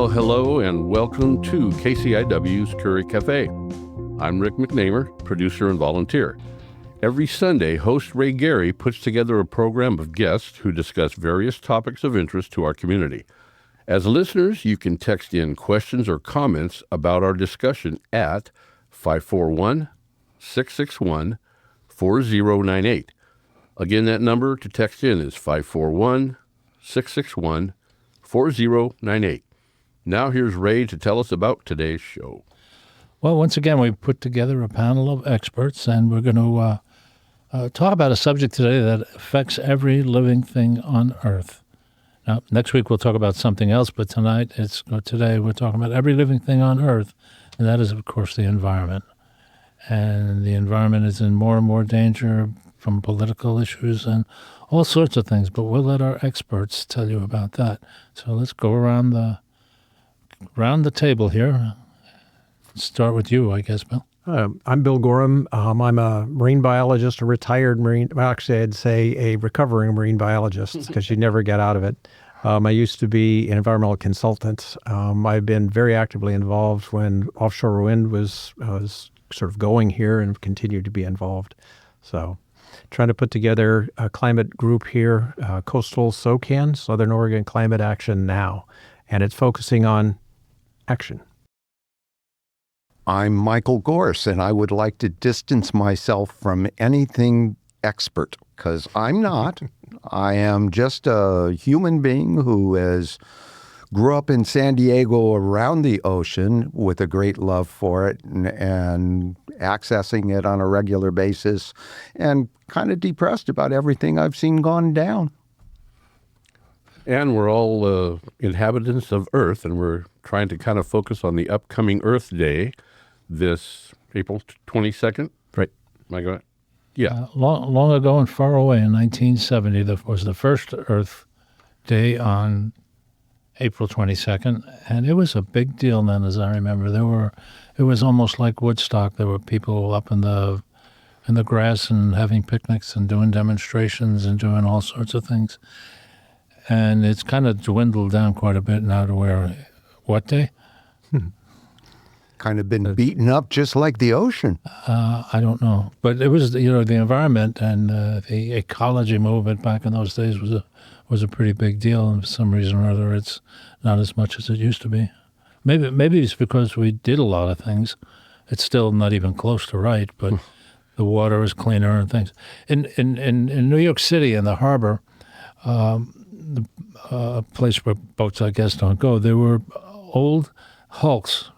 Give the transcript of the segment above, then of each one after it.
Well, hello and welcome to KCIW's Curry Café. I'm Rick McNamer, producer and volunteer. Every Sunday, host Ray Gary puts together a program of guests who discuss various topics of interest to our community. As listeners, you can text in questions or comments about our discussion at 541-661-4098. Again, that number to text in is 541-661-4098. Now here's Ray to tell us about today's show. Well, once again, we put together a panel of experts, and we're going to talk about a subject today that affects every living thing on Earth. Now, next week we'll talk about something else, but today we're talking about every living thing on Earth, and that is, of course, the environment. And the environment is in more and more danger from political issues and all sorts of things, but we'll let our experts tell you about that. So let's go around the table here. Start with you, I guess, Bill. I'm Bill Gorham. I'm a marine biologist, a retired marine, well, actually I'd say a recovering marine biologist because you never get out of it. I used to be an environmental consultant. I've been very actively involved when offshore wind was sort of going here and continued to be involved. So trying to put together a climate group here, Coastal SoCan, Southern Oregon Climate Action Now, and it's focusing on action. I'm Michael Gorse, and I would like to distance myself from anything expert, because I'm not. I am just a human being who grew up in San Diego around the ocean with a great love for it and accessing it on a regular basis and kind of depressed about everything I've seen gone down. And we're all inhabitants of Earth, and we're trying to kind of focus on the upcoming Earth Day, this April 22nd. Right. Am I going? Yeah. Long ago and far away in 1970, there was the first Earth Day on April 22nd, and it was a big deal then, as I remember. It was almost like Woodstock. There were people up in the grass and having picnics and doing demonstrations and doing all sorts of things. And it's kind of dwindled down quite a bit now to where, what day? Kind of been beaten up just like the ocean. I don't know. But it was, the environment and the ecology movement back in those days was a pretty big deal. And for some reason or other, it's not as much as it used to be. Maybe it's because we did a lot of things. It's still not even close to right, but the water is cleaner and things. In New York City, in the harbor, a place where boats, I guess, don't go, there were old hulks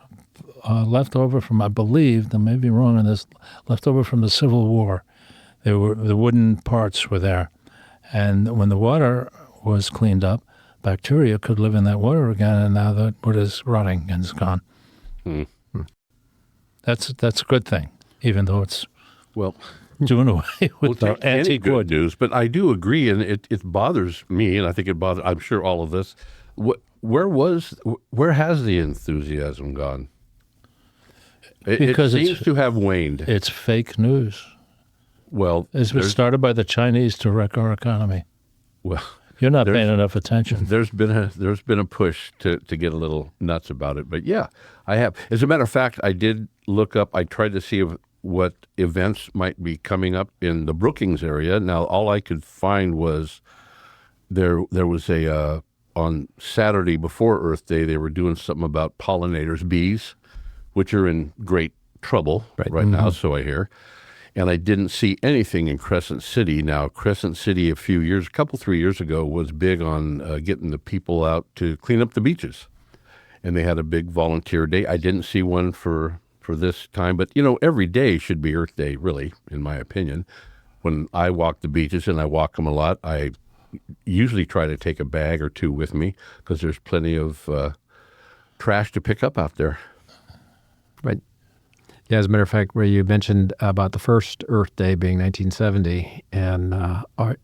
left over from, I believe, I may be wrong on this, left over from the Civil War. The wooden parts were there. And when the water was cleaned up, bacteria could live in that water again, and now that water is rotting and it's gone. That's a good thing, even though it's doing away with the anti-good news. But I do agree, and it bothers me, and I think it bothers, I'm sure, all of us. Where has the enthusiasm gone? It seems to have waned. It's fake news. Well, it was started by the Chinese to wreck our economy. Well, you're not paying enough attention. There's been a push to get a little nuts about it, but yeah, I have. As a matter of fact, I did look up. I tried to see what events might be coming up in the Brookings area. Now, all I could find was there was on Saturday before Earth Day, they were doing something about pollinators, bees, which are in great trouble right now, so I hear. And I didn't see anything in Crescent City. Now, Crescent City 3 years ago, was big on getting the people out to clean up the beaches. And they had a big volunteer day. I didn't see one for this time, but, every day should be Earth Day, really, in my opinion. When I walk the beaches, and I walk them a lot, I usually try to take a bag or two with me because there's plenty of trash to pick up out there. Right. Yeah, as a matter of fact, Ray, you mentioned about the first Earth Day being 1970 and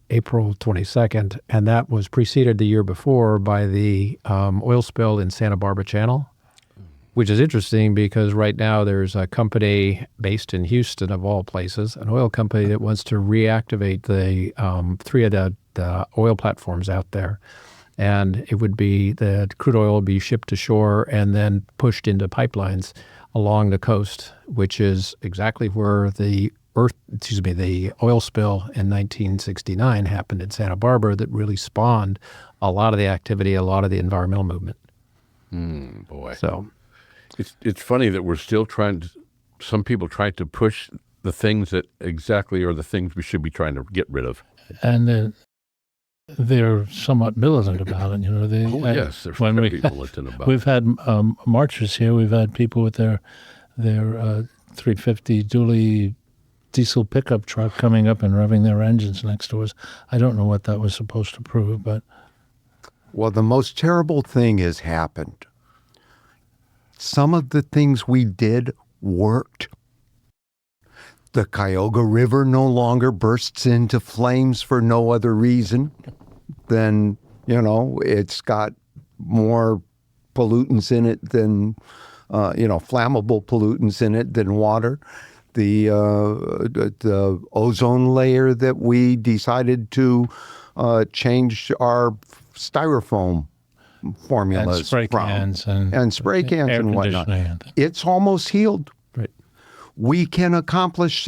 April 22nd, and that was preceded the year before by the oil spill in Santa Barbara Channel, which is interesting because right now there's a company based in Houston, of all places, an oil company that wants to reactivate the three of the oil platforms out there. And it would be the crude oil would be shipped to shore and then pushed into pipelines along the coast, which is exactly where the oil spill in 1969 happened in Santa Barbara that really spawned a lot of the activity, a lot of the environmental movement. Boy. So It's funny that we're still some people try to push the things that exactly are the things we should be trying to get rid of. And they're somewhat militant about it. Yes, they're very militant about it. We've had marchers here. We've had people with their 350 dually diesel pickup truck coming up and revving their engines next to us. I don't know what that was supposed to prove, but... Well, the most terrible thing has happened. Some of the things we did worked. The Cuyahoga River no longer bursts into flames for no other reason than, it's got more pollutants in it than, flammable pollutants in it than water. The ozone layer that we decided to change our styrofoam formulas and spray cans from, and spray cans air and whatnot. conditioning. It's almost healed. right. We can accomplish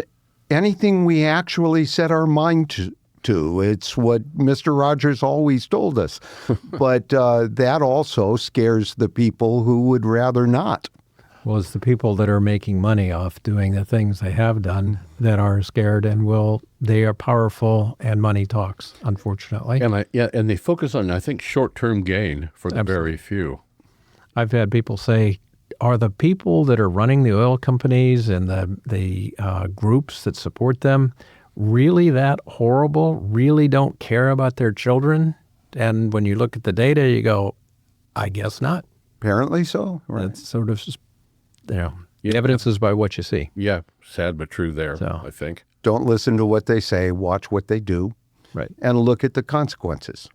anything we actually set our mind to. It's what Mr. Rogers always told us. But that also scares the people who would rather not. Well, it's the people that are making money off doing the things they have done that are scared they are powerful, and money talks, unfortunately. And they focus on, I think, short-term gain for the very few. I've had people say, are the people that are running the oil companies and the groups that support them really that horrible, really don't care about their children? And when you look at the data, you go, I guess not. Apparently so. Right. It's sort of, the evidence is by what you see. Yeah, sad but true there, I think. Don't listen to what they say, watch what they do, Right. and look at the consequences.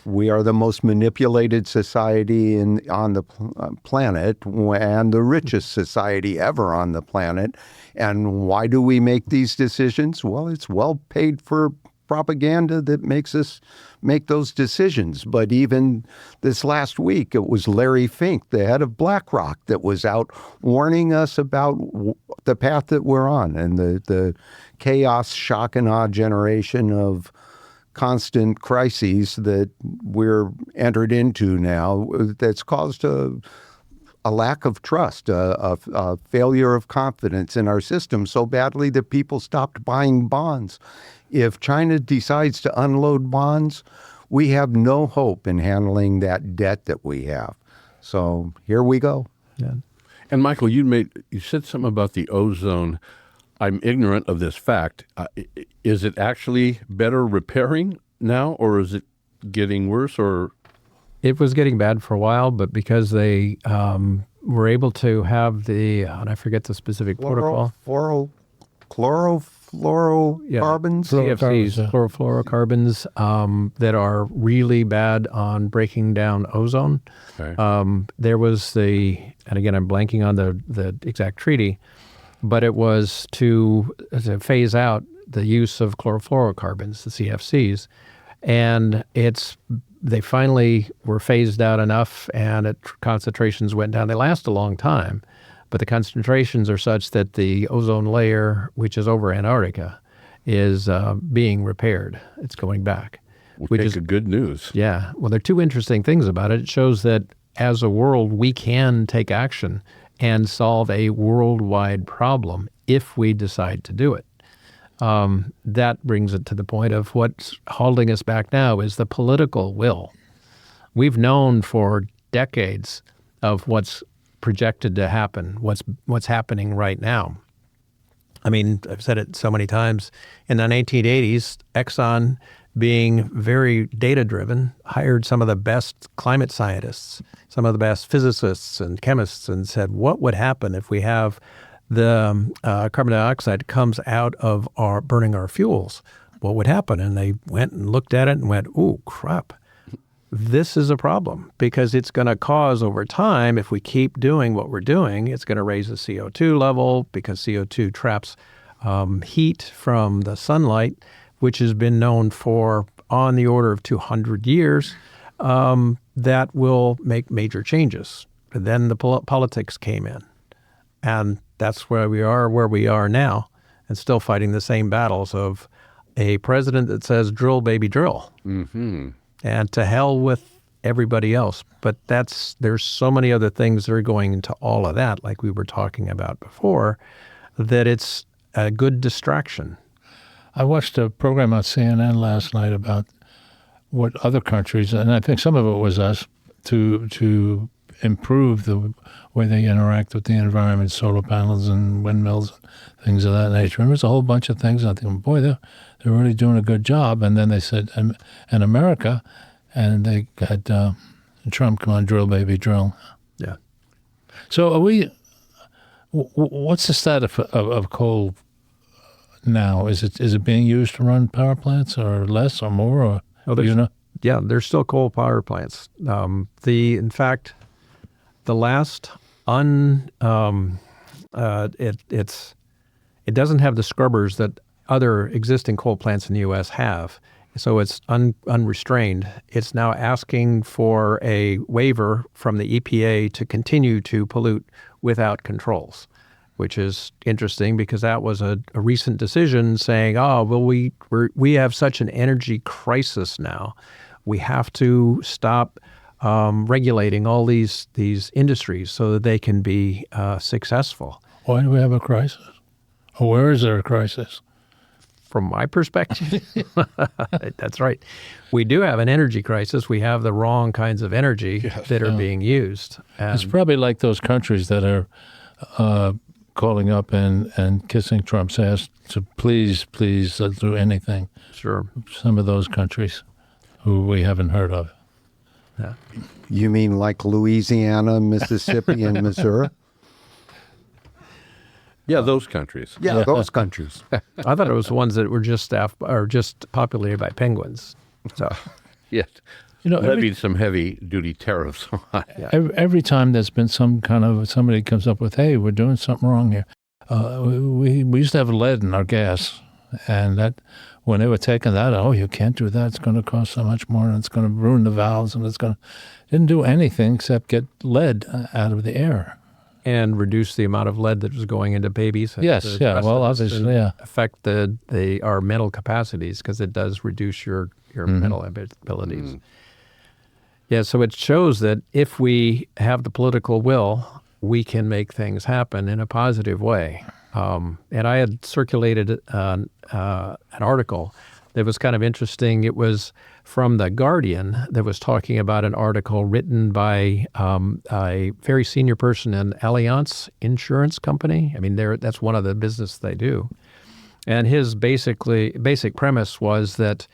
We are the most manipulated society on the planet and the richest society ever on the planet. And why do we make these decisions? Well, it's well paid for propaganda that makes us make those decisions. But even this last week, it was Larry Fink, the head of BlackRock, that was out warning us about the path that we're on and the chaos, shock, and awe generation of constant crises that we're entered into now that's caused a lack of trust, a failure of confidence in our system so badly that people stopped buying bonds. If China decides to unload bonds, we have no hope in handling that debt that we have. So here we go. Yeah. And Michael, you said something about the ozone. I'm ignorant of this fact. Is it actually better repairing now, or is it getting worse? Or It was getting bad for a while, but because they were able to have and I forget the specific protocol. Chlorofluorocarbons? CFCs, chlorofluorocarbons, that are really bad on breaking down ozone. Okay. There was and again, I'm blanking on the exact treaty, but it was to phase out the use of chlorofluorocarbons, the CFCs, and they finally were phased out enough, and concentrations went down. They last a long time, but the concentrations are such that the ozone layer, which is over Antarctica, is being repaired. It's going back. Which is good news. Yeah. Well, there are two interesting things about it. It shows that as a world, we can take action and solve a worldwide problem if we decide to do it. That brings it to the point of what's holding us back now is the political will. We've known for decades of what's projected to happen, what's happening right now. I mean, I've said it so many times. In the 1980s, Exxon, being very data-driven, hired some of the best climate scientists, some of the best physicists and chemists, and said, what would happen if we have the carbon dioxide comes out of burning our fuels? What would happen? And they went and looked at it and went, ooh, crap. This is a problem because it's going to cause over time, if we keep doing what we're doing, it's going to raise the CO2 level because CO2 traps heat from the sunlight, which has been known for on the order of 200 years that will make major changes. But then the politics came in, and that's where we are now, and still fighting the same battles of a president that says, drill, baby, drill. Mm-hmm. And to hell with everybody else. But there's so many other things that are going into all of that, like we were talking about before, that it's a good distraction. I watched a program on CNN last night about what other countries, and I think some of it was us, to improve the way they interact with the environment, solar panels and windmills, things of that nature. And there's a whole bunch of things. I think, boy, they're really doing a good job. And then they said, in America, and they had Trump, come on, drill, baby, drill. Yeah. So what's the status of coal now? Is it being used to run power plants, or less, or more, or Yeah, there's still coal power plants. In fact, the last it doesn't have the scrubbers that other existing coal plants in the U.S. have. So it's unrestrained. It's now asking for a waiver from the EPA to continue to pollute without controls, which is interesting because that was a recent decision saying, we have such an energy crisis now. We have to stop regulating all these industries so that they can be successful. Why do we have a crisis? Or where is there a crisis? From my perspective, that's right. We do have an energy crisis. We have the wrong kinds of energy that are being used. It's probably like those countries that are calling up and kissing Trump's ass to please do anything. Sure. Some of those countries who we haven't heard of. Yeah. You mean like Louisiana, Mississippi, and Missouri? Yeah, those countries. Yeah, those countries. I thought it was the ones that were just populated by penguins. So, Yes. Levied some heavy-duty tariffs. Every time there's been some kind of, somebody comes up with, hey, we're doing something wrong here. We used to have lead in our gas, and that when they were taking that, you can't do that. It's going to cost so much more, and it's going to ruin the valves, and didn't do anything except get lead out of the air. And reduce the amount of lead that was going into babies. Yes, yeah. Well, obviously, yeah. Affect our mental capacities because it does reduce your mental abilities. Mm. Yeah, so it shows that if we have the political will, we can make things happen in a positive way. And I had circulated an article that was kind of interesting. It was from The Guardian that was talking about an article written by a very senior person in Allianz Insurance Company. I mean, that's one of the business they do. And his basic premise was that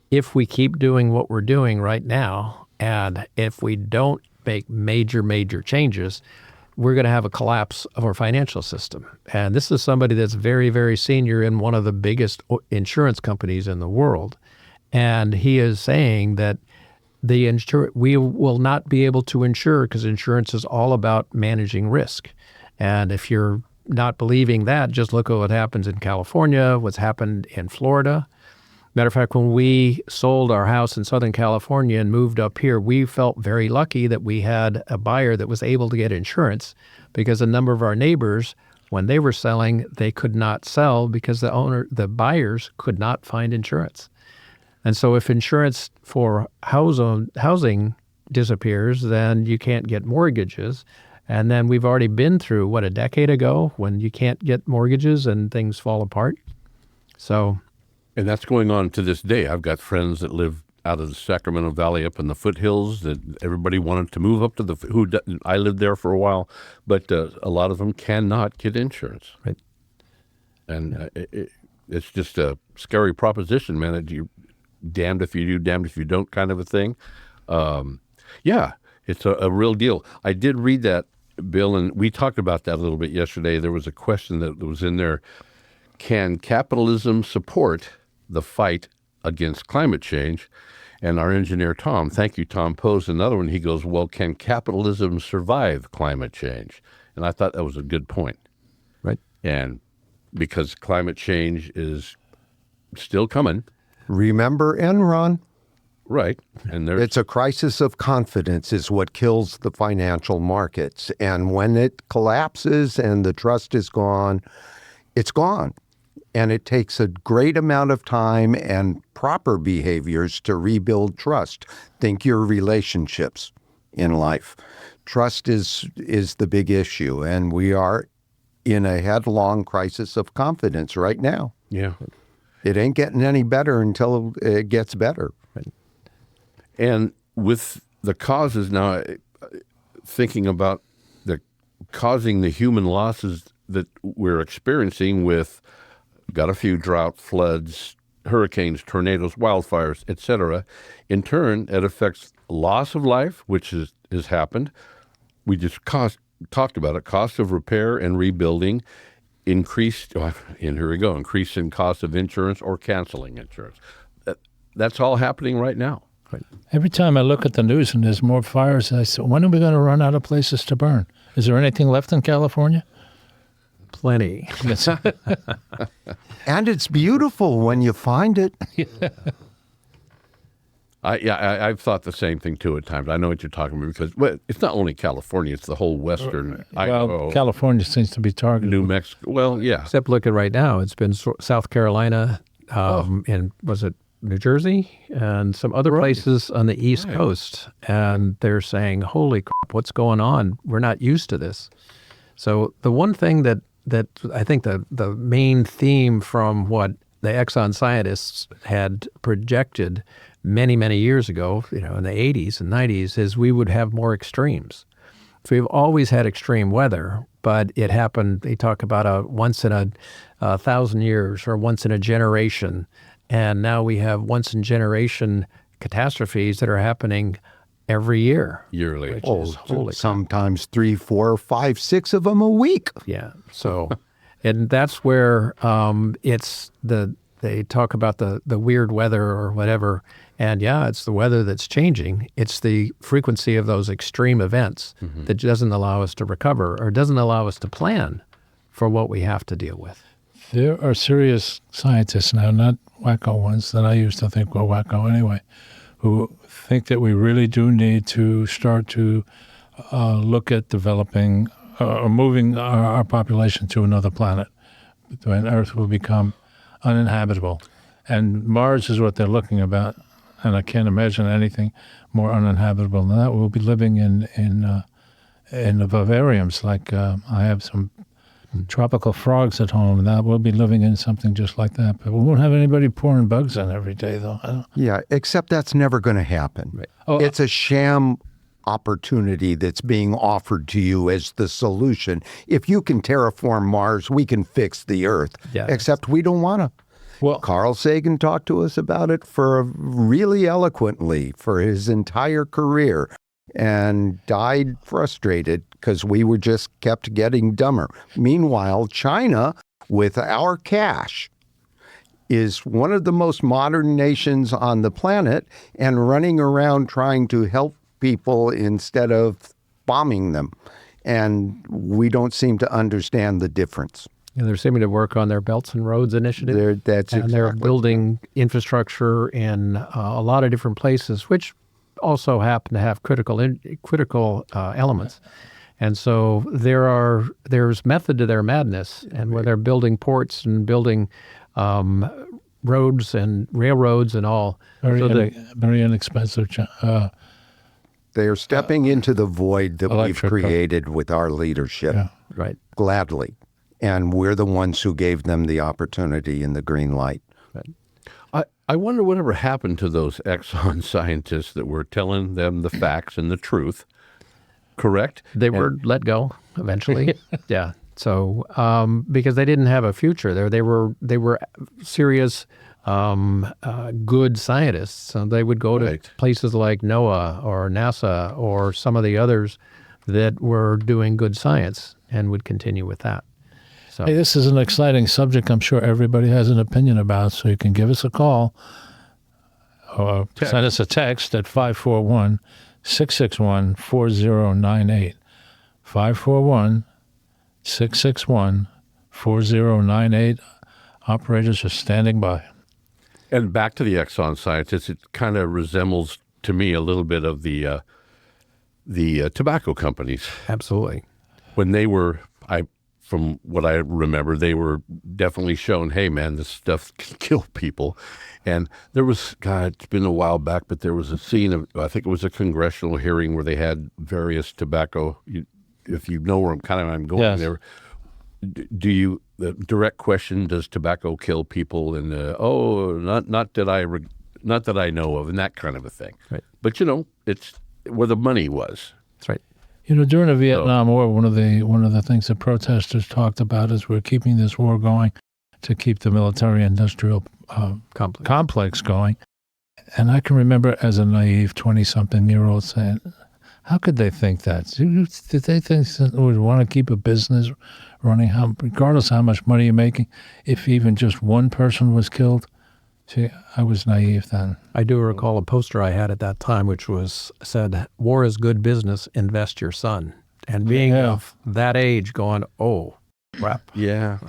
if we keep doing what we're doing right now, and if we don't make major changes, we're going to have a collapse of our financial system. And this is somebody that's very, very senior in one of the biggest insurance companies in the world. And he is saying that we will not be able to insure because insurance is all about managing risk. And if you're not believing that, just look at what happens in California, what's happened in Florida. Matter of fact, when we sold our house in Southern California and moved up here, we felt very lucky that we had a buyer that was able to get insurance because a number of our neighbors, when they were selling, they could not sell because the buyers could not find insurance. And so if insurance for housing disappears, then you can't get mortgages. And then we've already been through, a decade ago when you can't get mortgages and things fall apart. So... And that's going on to this day. I've got friends that live out of the Sacramento Valley up in the foothills that everybody wanted to move up to I lived there for a while, but a lot of them cannot get insurance. Right. And it's just a scary proposition, man. You're damned if you do, damned if you don't kind of a thing. It's a real deal. I did read that, Bill, and we talked about that a little bit yesterday. There was a question that was in there. Can capitalism support the fight against climate change? And our engineer, Tom, thank you, Tom, posed another one. He goes, well, can capitalism survive climate change? And I thought that was a good point. Right. And because climate change is still coming, Remember Enron? Right. And there's It's a crisis of confidence is what kills the financial markets. And when it collapses and the trust is gone, it's gone. And it takes a great amount of time and proper behaviors to rebuild trust. Think your relationships in life. Trust is the big issue. And we are in a headlong crisis of confidence right now. yeah. It ain't getting any better until it gets better. And with the causes now, thinking about the causing the human losses that we're experiencing with, got a few drought, floods, hurricanes, tornadoes, wildfires, etc. In turn, it affects loss of life, which has happened. We just talked about it, cost of repair and rebuilding, increase in cost of insurance or canceling insurance. That's all happening right now. Every time I look at the news and there's more fires, I say, when are we going to run out of places to burn? Is there anything left in California? Plenty. Yes. And it's beautiful when you find it. I've thought the same thing too at times. I know what you're talking about because it's not only California; it's the whole western Idaho, California seems to be targeted. New Mexico. Well, yeah, Except look at right now. It's been South Carolina, and was it New Jersey and some other places on the East Coast. And they're saying, holy crap, what's going on? We're not used to this. So the one thing that I think the main theme from what the Exxon scientists had projected many, many years ago, in the 80s and 90s, is we would have more extremes. So we've always had extreme weather, but it happened, they talk about a once in a 1,000 years or once in a generation. And now we have once in generation catastrophes that are happening every year. yearly. Which is holy. Sometimes 3, 4, 5, 6 of them a week. Yeah. So, and that's where they talk about the weird weather or whatever. And yeah, it's the weather that's changing. It's the frequency of those extreme events that doesn't allow us to recover or doesn't allow us to plan for what we have to deal with. There are serious scientists now, not wacko ones that I used to think were wacko anyway, who think that we really do need to start to look at developing or moving our population to another planet when Earth will become uninhabitable. And Mars is what they're looking about, and I can't imagine anything more uninhabitable than that. We'll be living in the vivariums, like I have some tropical frogs at home, and that we'll be living in something just like that. But we won't have anybody pouring bugs in every day, though. Yeah, except that's never going to happen. Right. Oh, It's a sham opportunity that's being offered to you as the solution. If you can terraform Mars, we can fix the Earth. Yeah. Except we don't want to. Well, Carl Sagan talked to us about it really eloquently for his entire career and died frustrated because we were just kept getting dumber. Meanwhile, China, with our cash, is one of the most modern nations on the planet and running around trying to help people instead of bombing them. And we don't seem to understand the difference. And they're seeming to work on their Belts and Roads initiative. They're building infrastructure in a lot of different places, which also happen to have critical elements. And so there's method to their madness, and where they're building ports and building roads and railroads and all. very inexpensive. They are stepping into the void that we've Electric. created with our leadership, Yeah. Right. gladly. And we're the ones who gave them the opportunity and the green light. I wonder whatever happened to those Exxon scientists that were telling them the facts and the truth. Correct? They were let go eventually. Yeah. So because they didn't have a future there, they were serious, good scientists. So they would go to Right. places like NOAA or NASA or some of the others that were doing good science and would continue with that. So Hey, this is an exciting subject I'm sure everybody has an opinion about, so you can give us a call or send us a text at 541-661-4098. 541-661-4098. Operators are standing by. And back to the Exxon scientists, it kind of resembles to me a little bit of the tobacco companies. Absolutely. When they were, from what I remember, they were definitely shown, hey man, this stuff can kill people. And there was, God, it's been a while back, but there was a scene of, I think it was a congressional hearing where they had various tobacco. If you know where I'm going Yes. there, the direct question, does tobacco kill people? And not that I know of, and that kind of a thing. Right. But it's where the money was. That's right. During the Vietnam War, one of the things that protesters talked about is we're keeping this war going to keep the military-industrial complex going. And I can remember as a naive 20-something-year-old saying, how could they think that? Did they think that we want to keep a business running, regardless of how much money you're making, if even just one person was killed? See, I was naive then. I do recall a poster I had at that time, which said, "War is good business, invest your son." And being of that age going, oh, crap. Yeah.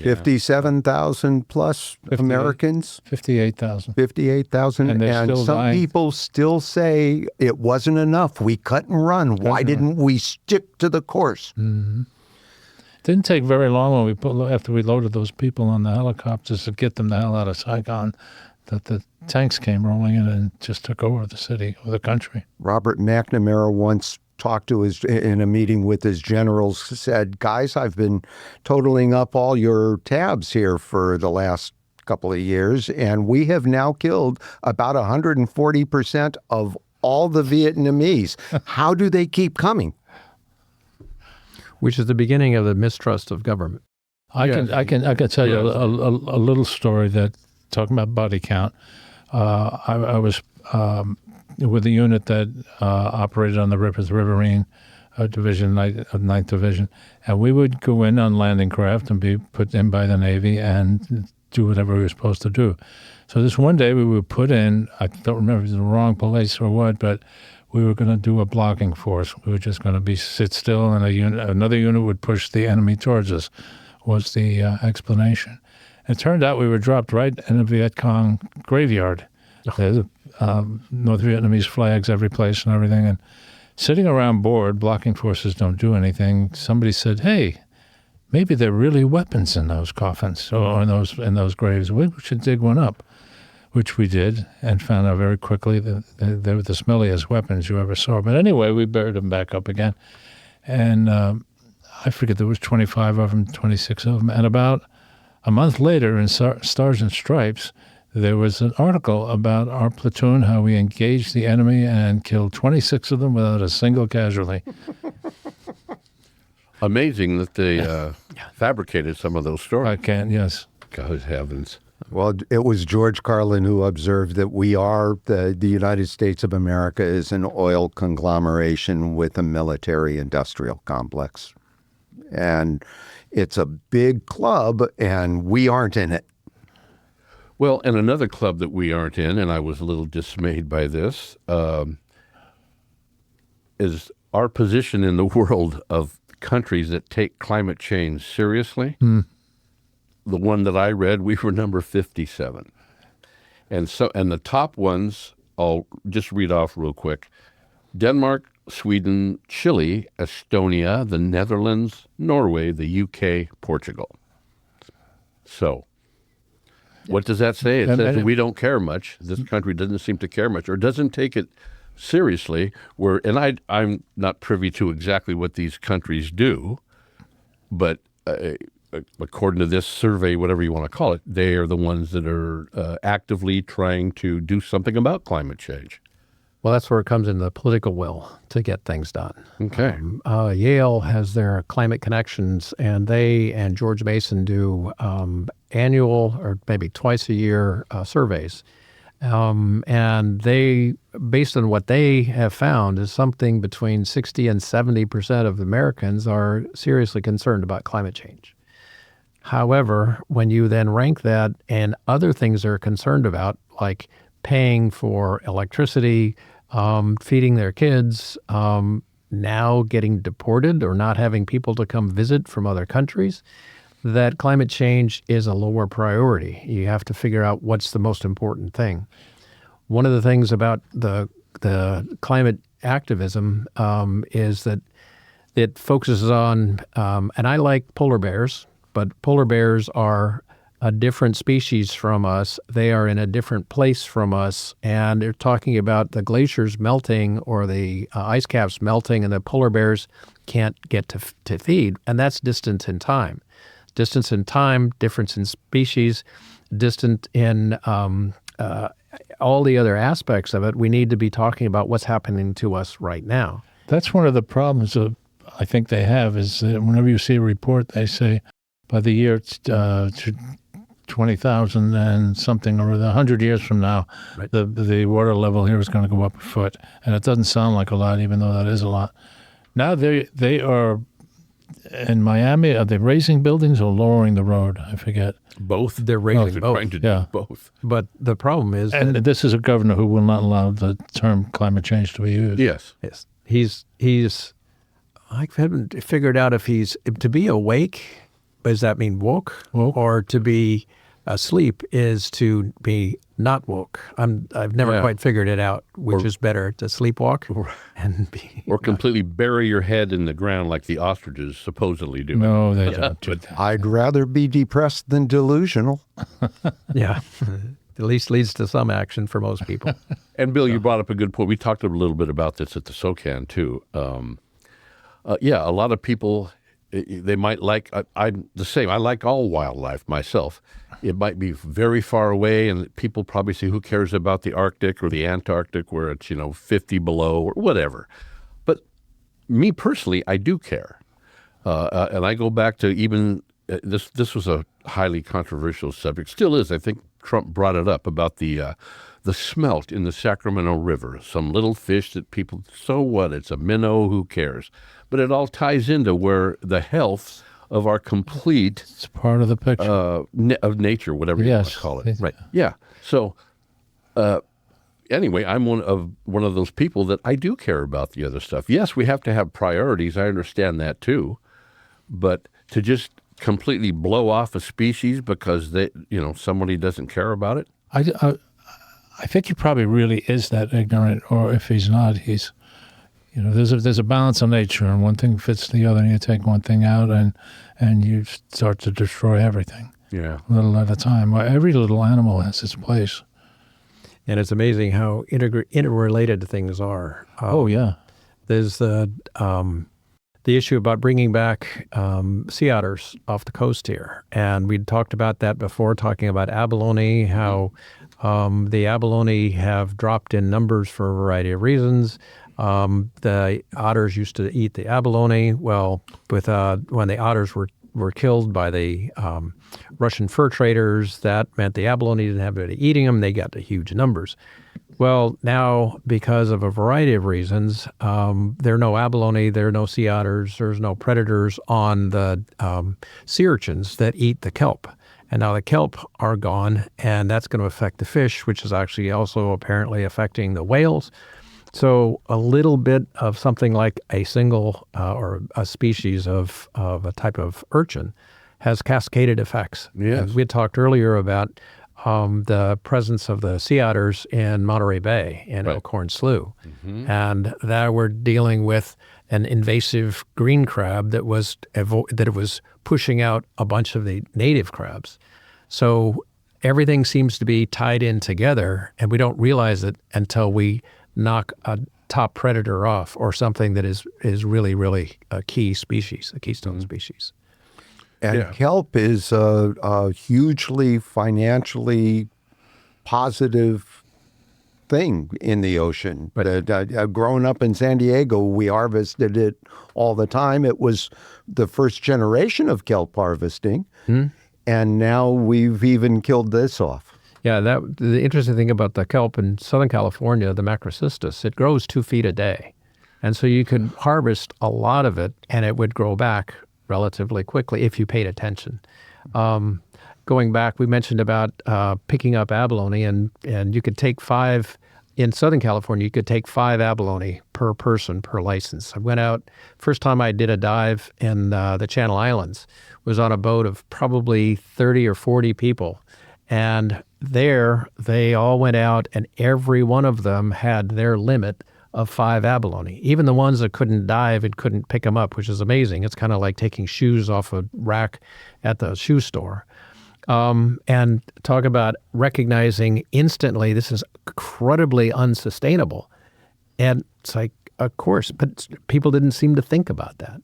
57,000 plus Americans. 58,000. 58,000. And they're still some dying. people still say it wasn't enough. We cut and run. Why didn't we stick to the course? Mm-hmm. Didn't take very long after we loaded those people on the helicopters to get them the hell out of Saigon, that the tanks came rolling in and just took over the city or the country. Robert McNamer once talked to in a meeting with his generals, said, guys, I've been totaling up all your tabs here for the last couple of years, and we have now killed about 140% of all the Vietnamese. How do they keep coming? Which is the beginning of the mistrust of government. I can tell you a little story that, talking about body count. I was with a unit that operated on the Riverine Division, 9th Division, and we would go in on landing craft and be put in by the Navy and do whatever we were supposed to do. So this one day we were put in, I don't remember if it was the wrong place or what, but we were going to do a blocking force. We were just going to sit still, and another unit would push the enemy towards us, was the explanation. It turned out we were dropped right in a Viet Cong graveyard. There's North Vietnamese flags every place and everything. And sitting around board, blocking forces don't do anything. Somebody said, hey, maybe there are really weapons in those coffins or in those graves. We should dig one up, which we did, and found out very quickly that they were the smelliest weapons you ever saw. But anyway, we buried them back up again. And I forget, there was 25 of them, 26 of them. And about a month later in Stars and Stripes, there was an article about our platoon, how we engaged the enemy and killed 26 of them without a single casualty. Amazing that they fabricated some of those stories. Yes. God heavens. Well, it was George Carlin who observed that the United States of America is an oil conglomeration with a military-industrial complex. And it's a big club, and we aren't in it. Well, and another club that we aren't in, and I was a little dismayed by this, is our position in the world of countries that take climate change seriously. The one that I read, we were number 57. And the top ones, I'll just read off real quick. Denmark, Sweden, Chile, Estonia, the Netherlands, Norway, the UK, Portugal. So what does that say? It says we don't care much. This country doesn't seem to care much, or doesn't take it seriously. I'm not privy to exactly what these countries do, but according to this survey, whatever you want to call it, they are the ones that are actively trying to do something about climate change. Well, that's where it comes in, the political will to get things done. Okay. Yale has their climate connections, and they and George Mason do annual or maybe twice a year surveys. And they, based on what they have found, is something between 60 and 70% of Americans are seriously concerned about climate change. However, when you then rank that and other things they're concerned about, like paying for electricity, feeding their kids, now getting deported or not having people to come visit from other countries, that climate change is a lower priority. You have to figure out what's the most important thing. One of the things about the climate activism is that it focuses on, and I like polar bears, but polar bears are a different species from us. They are in a different place from us, and they're talking about the glaciers melting or the ice caps melting, and the polar bears can't get to feed, and that's distance in time. Distance in time, difference in species, distant in all the other aspects of it. We need to be talking about what's happening to us right now. That's one of the problems that I think they have is that whenever you see a report, they say by the year 20,000 and something, or 100 years from now, Right. the water level here is going to go up a foot. And it doesn't sound like a lot, even though that is a lot. Now they are, in Miami, are they raising buildings or lowering the road? I forget. Both. They're raising They're both. trying to Yeah. do both. But the problem is And this is a governor who will not allow the term climate change to be used. Yes. yes, he's I haven't figured out if he's to be awake. Does that mean woke? Or to be asleep is to be not woke? I've never quite figured it out. Which is better, to sleepwalk and be Or completely bury your head in the ground like the ostriches supposedly do. No, they don't do that. I'd rather be depressed than delusional. yeah. At least leads to some action for most people. And Bill, you brought up a good point. We talked a little bit about this at the SOCAN too. A lot of people, they might like, I'm the same. I like all wildlife myself. It might be very far away, and people probably say, who cares about the Arctic or the Antarctic where it's, 50 below or whatever. But me personally, I do care. And I go back to even, this was a highly controversial subject, still is. I think Trump brought it up about the smelt in the Sacramento River, some little fish that people, so what, it's a minnow, who cares? But it all ties into where the health of our complete It's part of the picture. of nature, whatever you want to call it. Right. Yeah. So anyway, I'm one of those people that I do care about the other stuff. Yes, we have to have priorities. I understand that too. But to just completely blow off a species because somebody doesn't care about it. I think he probably really is that ignorant, or if he's not, he's, there's a balance in nature, and one thing fits the other, and you take one thing out, and you start to destroy everything, Yeah. a little at a time. Well, every little animal has its place. And it's amazing how interrelated things are. Oh, yeah. There's the issue about bringing back sea otters off the coast here. And we talked about that before, talking about abalone, how the abalone have dropped in numbers for a variety of reasons. The otters used to eat the abalone. Well, when the otters were killed by the Russian fur traders, that meant the abalone didn't have anybody eating them. They got to huge numbers. Well, now, because of a variety of reasons, there are no abalone, there are no sea otters, there's no predators on the sea urchins that eat the kelp. And now the kelp are gone, and that's going to affect the fish, which is actually also apparently affecting the whales. So a little bit of something like a single or a species of a type of urchin has cascaded effects. Yes. We had talked earlier about the presence of the sea otters in Monterey Bay and Right. Elkhorn Slough. And there we're dealing with an invasive green crab that was pushing out a bunch of the native crabs. So everything seems to be tied in together, and we don't realize it until we knock a top predator off or something that is really, really a key species, a keystone species. And Yeah. kelp is a hugely financially positive thing in the ocean. But growing up in San Diego, we harvested it all the time. It was the first generation of kelp harvesting, and now we've even killed this off. Yeah, the interesting thing about the kelp in Southern California, the macrocystis, it grows 2 feet a day. And so you could harvest a lot of it, and it would grow back relatively quickly if you paid attention. Going back, we mentioned about picking up abalone, and you could take 5 in Southern California, you could take 5 abalone per person per license. I went out, first time I did a dive in the Channel Islands was on a boat of probably 30 or 40 people. And there, they all went out, and every one of them had their limit of 5 abalone. Even the ones that couldn't dive and couldn't pick them up, which is amazing. It's kind of like taking shoes off a rack at the shoe store. And talk about recognizing instantly this is incredibly unsustainable. And it's like, of course, but people didn't seem to think about that.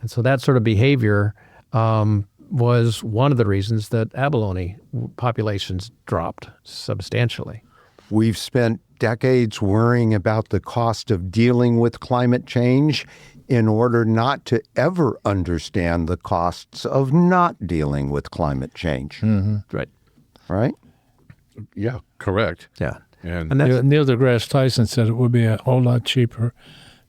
And so that sort of behavior was one of the reasons that abalone populations dropped substantially. We've spent decades worrying about the cost of dealing with climate change in order not to ever understand the costs of not dealing with climate change. Right. Right? Yeah, correct. Yeah. And Neil deGrasse Tyson said it would be a whole lot cheaper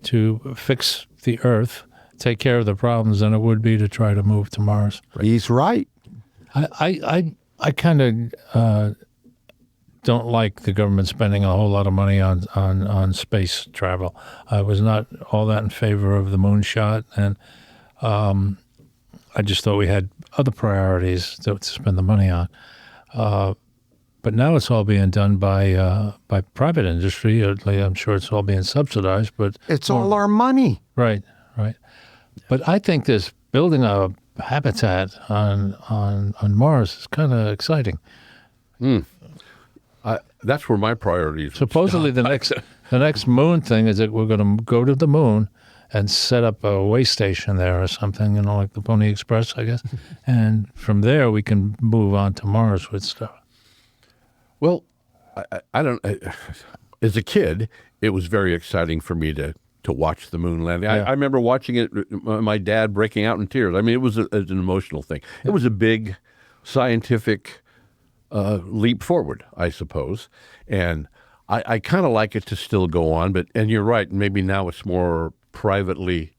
to fix the Earth, take care of the problems, than it would be to try to move to Mars. He's right. I kind of don't like the government spending a whole lot of money on space travel. I was not all that in favor of the moonshot, and I just thought we had other priorities to spend the money on. But now it's all being done by private industry. I'm sure it's all being subsidized, but It's all our money. right. But I think this building a habitat on Mars is kind of exciting. that's where my priorities. Supposedly the next moon thing is that we're going to go to the moon and set up a way station there or something, like the Pony Express, I guess. And from there we can move on to Mars with stuff. Well, I don't. As a kid, it was very exciting for me to watch the moon landing. I remember watching it. My dad breaking out in tears. I mean, it was an emotional thing. It was a big scientific leap forward, I suppose, and I kind of like it to still go on. And you're right. Maybe now it's more privately.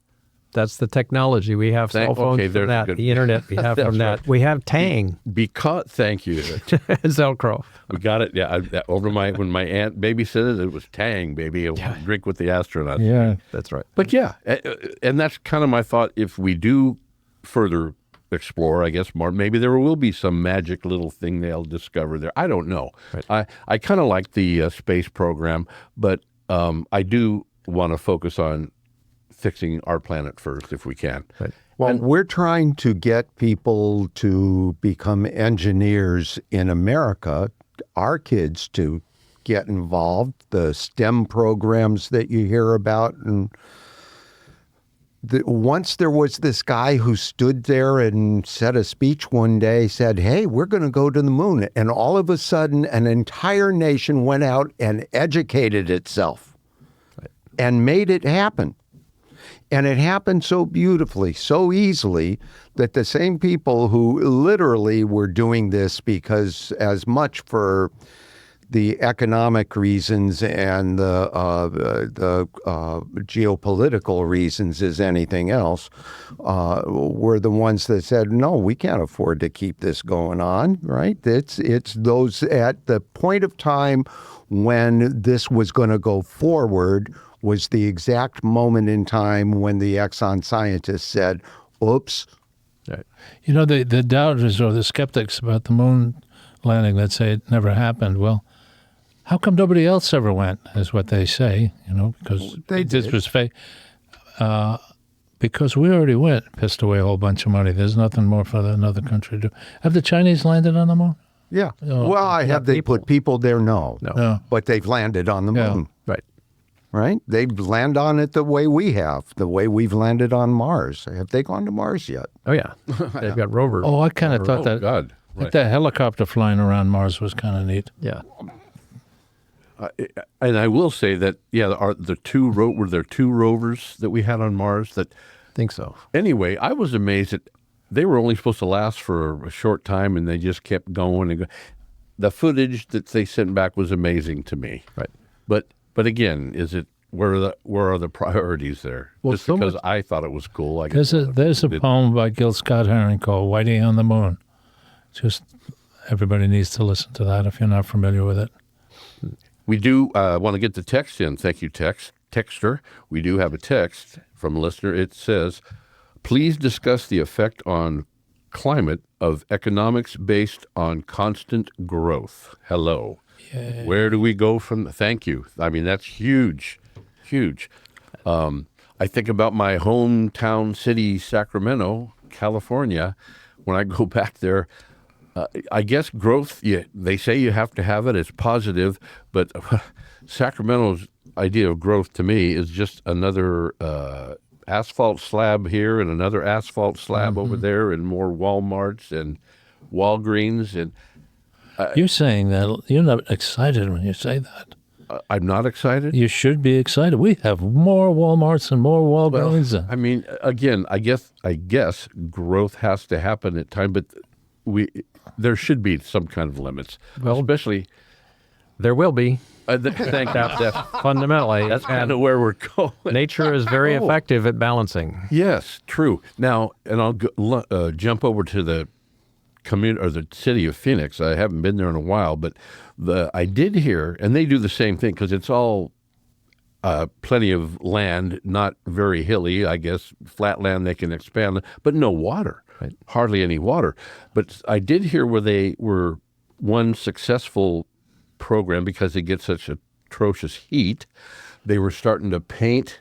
That's the technology. We have cell phones from that. The internet we have from that. We have Tang. Thank you. Zelcro. We got it. Yeah, when my aunt babysitted, it was Tang, baby. Drink with the astronauts. Yeah, that's right. But yeah, and that's kind of my thought. If we do further explore, I guess, maybe there will be some magic little thing they'll discover there. I don't know. Right. I kind of like the space program, but I do want to focus on fixing our planet first if we can. Right. Well, we're trying to get people to become engineers in America, our kids to get involved, the STEM programs that you hear about. And once there was this guy who stood there and said a speech one day, said, hey, we're going to go to the moon. And all of a sudden, an entire nation went out and educated itself and made it happen. And it happened so beautifully, so easily, that the same people who literally were doing this because as much for the economic reasons and the geopolitical reasons as anything else, were the ones that said, no, we can't afford to keep this going on, right? It's those at the point of time when this was going to go forward was the exact moment in time when the Exxon scientists said, oops. Right. The doubters or the skeptics about the moon landing that say it never happened, well, how come nobody else ever went, is what they say, because this was fake. Because we already went, pissed away a whole bunch of money. There's nothing more for another country to do. Have the Chinese landed on the moon? Yeah. Have they put people there? No. But they've landed on the moon. Right? They've landed on it the way we have, the way we've landed on Mars. Have they gone to Mars yet? Oh, yeah. They've got rovers. Oh, I kind of thought that. God. Right. That helicopter flying around Mars was kind of neat. Yeah. And I will say that, were there two rovers that we had on Mars that. I think so. Anyway, I was amazed that they were only supposed to last for a short time and they just kept going and going. The footage that they sent back was amazing to me. Right. But again, where are the priorities there? Well, just because I thought it was cool. I guess there's a poem by Gil Scott-Heron called Whitey on the Moon. Just everybody needs to listen to that if you're not familiar with it. We do want to get the text in. Thank you, texter. We do have a text from a listener. It says, please discuss the effect on climate of economics based on constant growth. Hello. Yay. Where do we go from? Thank you. I mean, that's huge, huge. I think about my hometown city, Sacramento, California. When I go back there, I guess growth, they say you have to have it. It's positive. But Sacramento's idea of growth to me is just another asphalt slab here and another asphalt slab over there and more Walmarts and Walgreens. And You're saying that. You're not excited when you say that. I'm not excited. You should be excited. We have more Walmarts and more Walgreens. I mean, again, I guess growth has to happen at time, but there should be some kind of limits. Well, especially there will be. Thank you. Fundamentally, That's kind of where we're going. nature is very effective at balancing. Yes, true. Now, and I'll jump over to the community or the city of Phoenix. I haven't been there in a while, but I did hear, and they do the same thing because it's all plenty of land, not very hilly, I guess, flat land they can expand, but no water, Right. Hardly any water. But I did hear where they were one successful program because they get such atrocious heat. They were starting to paint,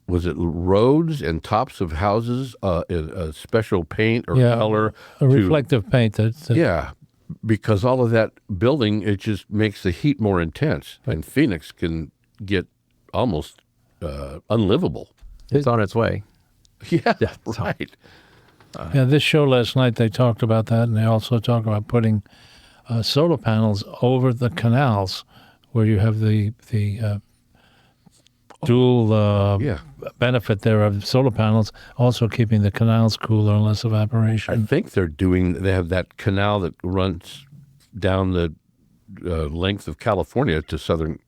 was it roads and tops of houses, a special paint or color? A reflective paint. Yeah, because all of that building, it just makes the heat more intense. And Phoenix can get almost unlivable. It's on its way. Yeah, right. Yeah, this show last night, they talked about that, and they also talk about putting solar panels over the canals where you have the dual benefit there of solar panels, also keeping the canals cooler and less I evaporation. think they have that canal that runs down the length of California to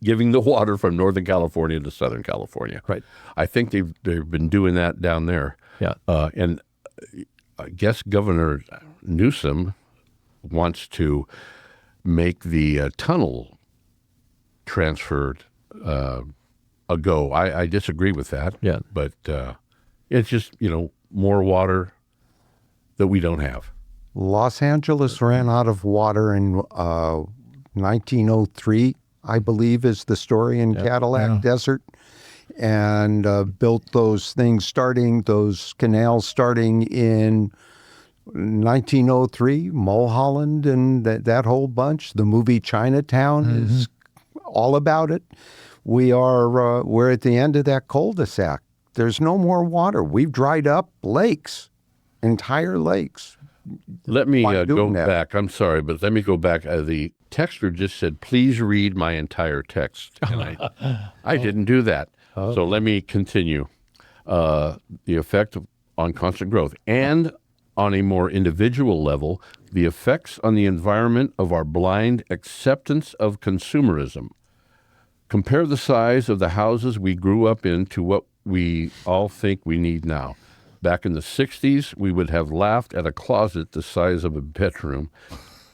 giving the water from Northern California to Southern California. Right. I think they've been doing that down there. Yeah. And I guess Governor Newsom wants to make the tunnel transferred a go. I disagree with that. Yeah. But it's just, more water that we don't have. Los Angeles ran out of water in 1903, I believe is the story, in Cadillac Desert, and built those canals starting in 1903, Mulholland and that whole bunch. The movie Chinatown is all about it. We're at the end of that cul-de-sac. There's no more water. We've dried up lakes, entire lakes. Let me By doing go that. back. I'm sorry, but let me go back. The texter just said, please read my entire text. And I didn't do that. So let me continue. The effect on constant growth and on a more individual level, the effects on the environment of our blind acceptance of consumerism. Compare the size of the houses we grew up in to what we all think we need now. Back in the 60s, we would have laughed at a closet the size of a bedroom.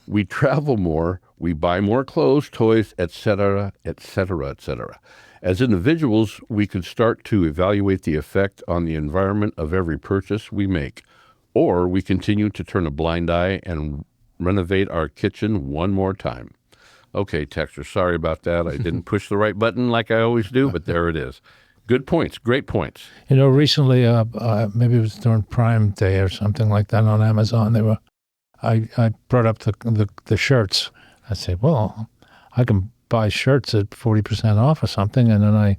We travel more, we buy more clothes, toys, etc., etc., etc. As individuals, we could start to evaluate the effect on the environment of every purchase we make, or we continue to turn a blind eye and renovate our kitchen one more time. Okay, texter, sorry about that. I didn't push the right button like I always do, but there it is. Good points, great points. Recently, maybe it was during Prime Day or something like that on Amazon. I brought up the shirts. I said, well, I can buy shirts at 40% off or something, and then I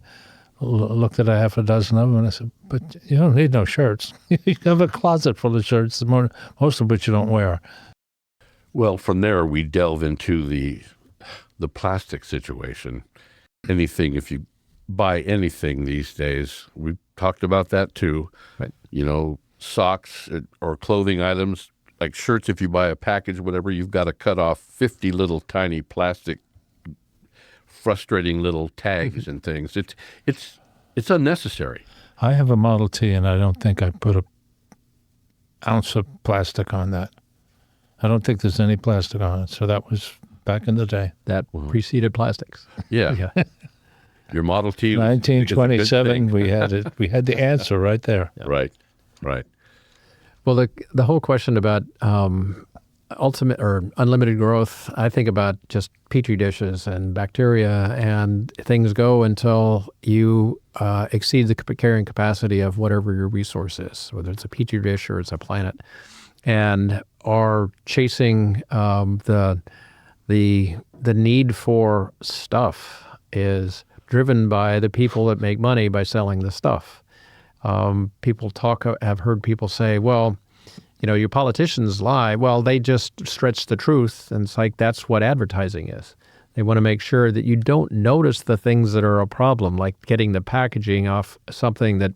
looked at a half a dozen of them, and I said, but you don't need no shirts. You have a closet full of shirts, most of which you don't wear. Well, from there, we delve into the plastic situation. Anything, if you buy anything these days, we talked about that too. Right. Socks or clothing items, like shirts, if you buy a package, whatever, you've got to cut off 50 little tiny plastic, frustrating little tags and things. It's unnecessary. I have a Model T, and I don't think I put an ounce of plastic on that. I don't think there's any plastic on it, so that was back in the day. That preceded plastics. Yeah. Your Model T. was- is a good 1927, thing. we had it. We had the answer right there. Right. Right. Well, the whole question about ultimate or unlimited growth, I think about just petri dishes and bacteria, and things go until you exceed the carrying capacity of whatever your resource is, whether it's a petri dish or it's a planet, and are chasing the need for stuff is driven by the people that make money by selling the stuff. Have heard people say, well, your politicians lie. Well, they just stretch the truth. And it's like, that's what advertising is. They want to make sure that you don't notice the things that are a problem, like getting the packaging off something that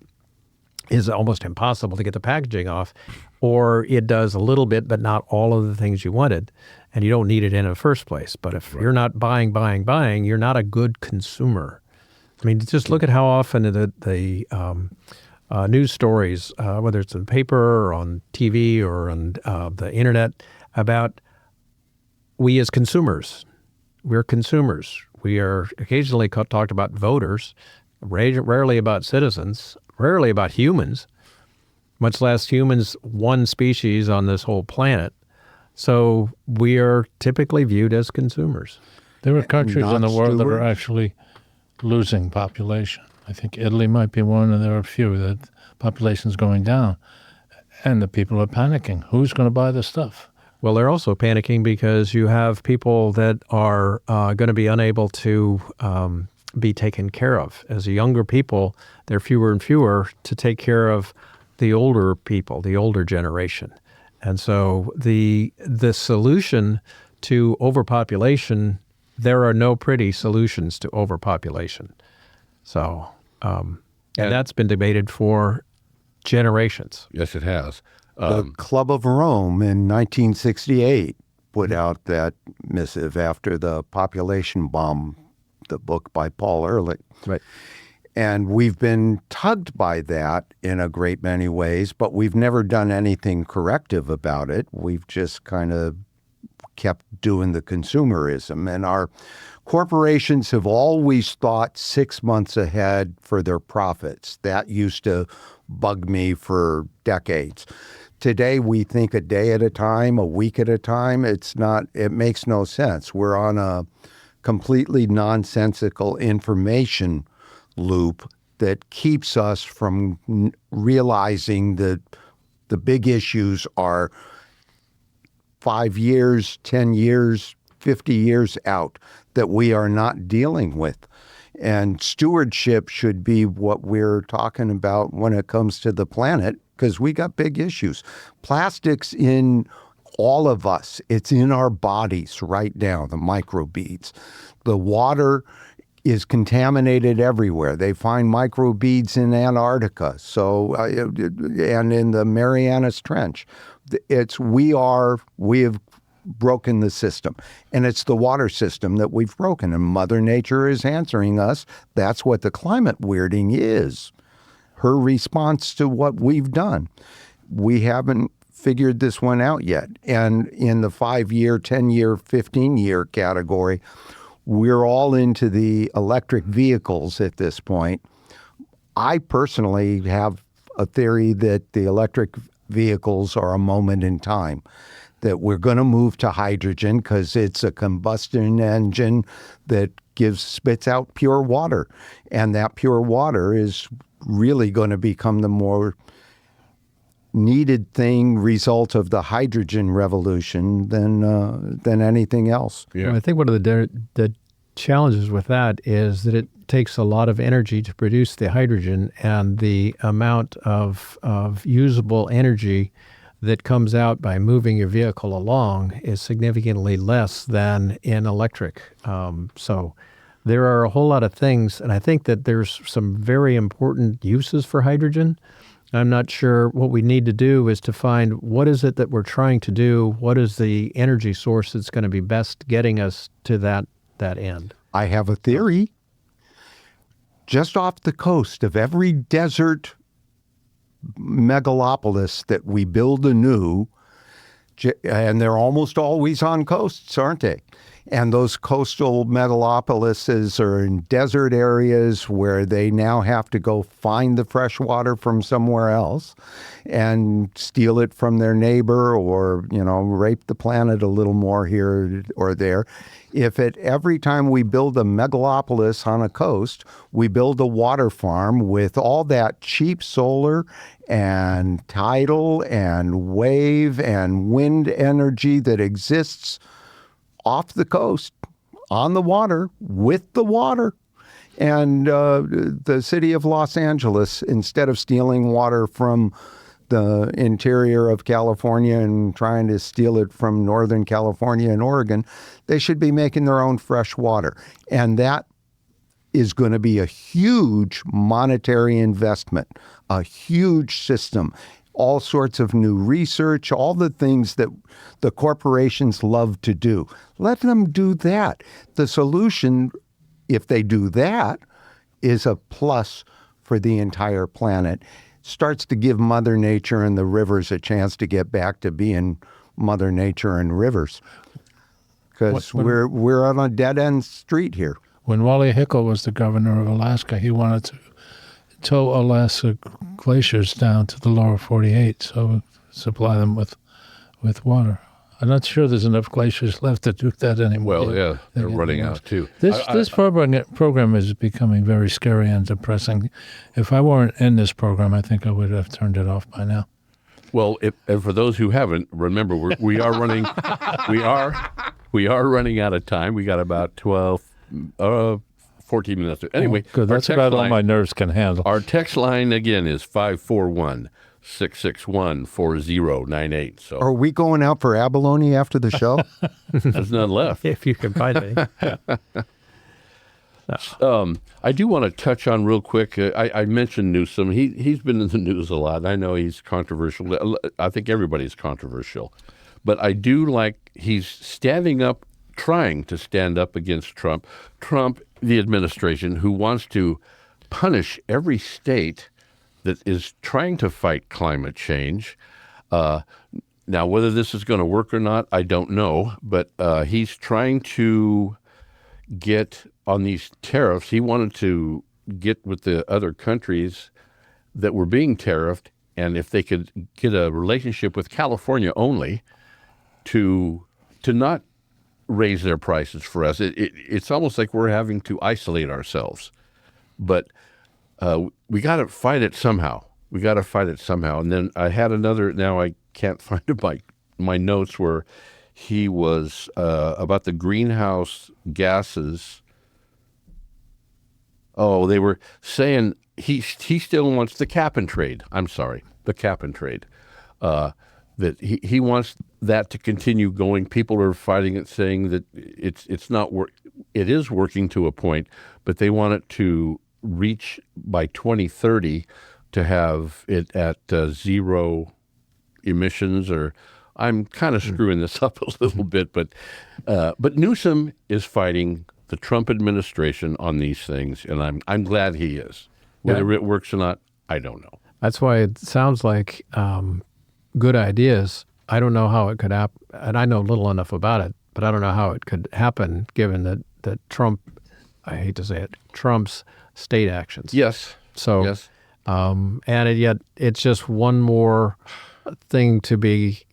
is almost impossible to get the packaging off, or it does a little bit, but not all of the things you wanted. And you don't need it in the first place. But if you're not buying, you're not a good consumer. I mean, just look at how often the news stories, whether it's in the paper or on TV or on the internet, about we as consumers. We're consumers. We are occasionally talked about voters, rarely about citizens, rarely about humans, much less humans, one species on this whole planet. So we are typically viewed as consumers. There are countries in the Not world that are stewards. actually losing population. I think Italy might be one, and there are a few that population's going down. And the people are panicking. Who's going to buy the stuff? Well, they're also panicking because you have people that are going to be unable to be taken care of. As younger people, there are fewer and fewer to take care of the older people, the older generation. And so the solution to overpopulation, there are no pretty solutions to overpopulation. So, and that's been debated for generations. Yes, it has. The Club of Rome in 1968 put out that missive after the population bomb, the book by Paul Ehrlich. Right. And we've been tugged by that in a great many ways, but we've never done anything corrective about it. We've just kind of kept doing the consumerism. And our corporations have always thought 6 months ahead for their profits. That used to bug me for decades. Today, we think a day at a time, a week at a time. It makes no sense. We're on a completely nonsensical information loop that keeps us from realizing that the big issues are 5 years, 10 years, 50 years out that we are not dealing with. And stewardship should be what we're talking about when it comes to the planet, because we got big issues. Plastics in all of us. It's in our bodies right now, the microbeads. The water is contaminated everywhere. They find microbeads in Antarctica, and in the Marianas Trench. We have broken the system, and it's the water system that we've broken, and Mother Nature is answering us. That's what the climate weirding is. Her response to what we've done. We haven't figured this one out yet. And in the 5-year, 10-year, 15-year category, we're all into the electric vehicles at this point. I personally have a theory that the electric vehicles are a moment in time, that we're going to move to hydrogen because it's a combustion engine that spits out pure water. And that pure water is really going to become the more needed result of the hydrogen revolution than anything else. Yeah. Well, I think one of the challenges with that is that it takes a lot of energy to produce the hydrogen, and the amount of usable energy that comes out by moving your vehicle along is significantly less than in electric. So there are a whole lot of things, and I think that there's some very important uses for hydrogen. I'm not sure. What we need to do is to find what is it that we're trying to do, what is the energy source that's going to be best getting us to that end. I have a theory. Just off the coast of every desert megalopolis that we build anew, and they're almost always on coasts, aren't they? And those coastal megalopolises are in desert areas where they now have to go find the fresh water from somewhere else and steal it from their neighbor, or, rape the planet a little more here or there. If every time we build a megalopolis on a coast, we build a water farm with all that cheap solar and tidal and wave and wind energy that exists off the coast, on the water, with the water. And the city of Los Angeles, instead of stealing water from the interior of California and trying to steal it from Northern California and Oregon, they should be making their own fresh water. And that is going to be a huge monetary investment, a huge system, all sorts of new research, all the things that the corporations love to do. Let them do that. The solution, if they do that, is a plus for the entire planet. Starts to give Mother Nature and the rivers a chance to get back to being Mother Nature and rivers. Because we're on a dead-end street here. When Wally Hickel was the governor of Alaska, he wanted to tow Alaska glaciers down to the lower 48, so supply them with water. I'm not sure there's enough glaciers left to do that anymore. Well, yeah, they're running out too. This program is becoming very scary and depressing. If I weren't in this program, I think I would have turned it off by now. Well, and for those who haven't, remember we are running we are running out of time. We got about 14 minutes. Anyway, good. That's about all my nerves can handle. Our text line again is 541-661-4098. So are we going out for abalone after the show? there's none left. If you can find any. I do want to touch on real quick. I mentioned Newsom. He's been in the news a lot. I know he's controversial. I think everybody's controversial. But I do like he's standing up, trying to stand up against Trump. Trump, the administration, who wants to punish every state that is trying to fight climate change. Now, whether this is going to work or not, I don't know. But he's trying to get on these tariffs. He wanted to get with the other countries that were being tariffed, and if they could get a relationship with California only to not raise their prices for us. It's almost like we're having to isolate ourselves. But we got to fight it somehow. And then I had another, now I can't find my notes, where he was about the greenhouse gases. Oh, they were saying he still wants the cap and trade. I'm sorry, the cap and trade. That he wants that to continue going. People are fighting it, saying that it's not it is working to a point, but they want it to reach by 2030 to have it at zero emissions. Or I'm kind of screwing this up a little bit, but Newsom is fighting the Trump administration on these things, and I'm glad he is. Whether it works or not, I don't know. That's why it sounds like good ideas. I don't know how it could happen, and I know little enough about it, but I don't know how it could happen given that Trump, I hate to say it, Trump's state actions. Yes. So, yes. And yet it's just one more thing to be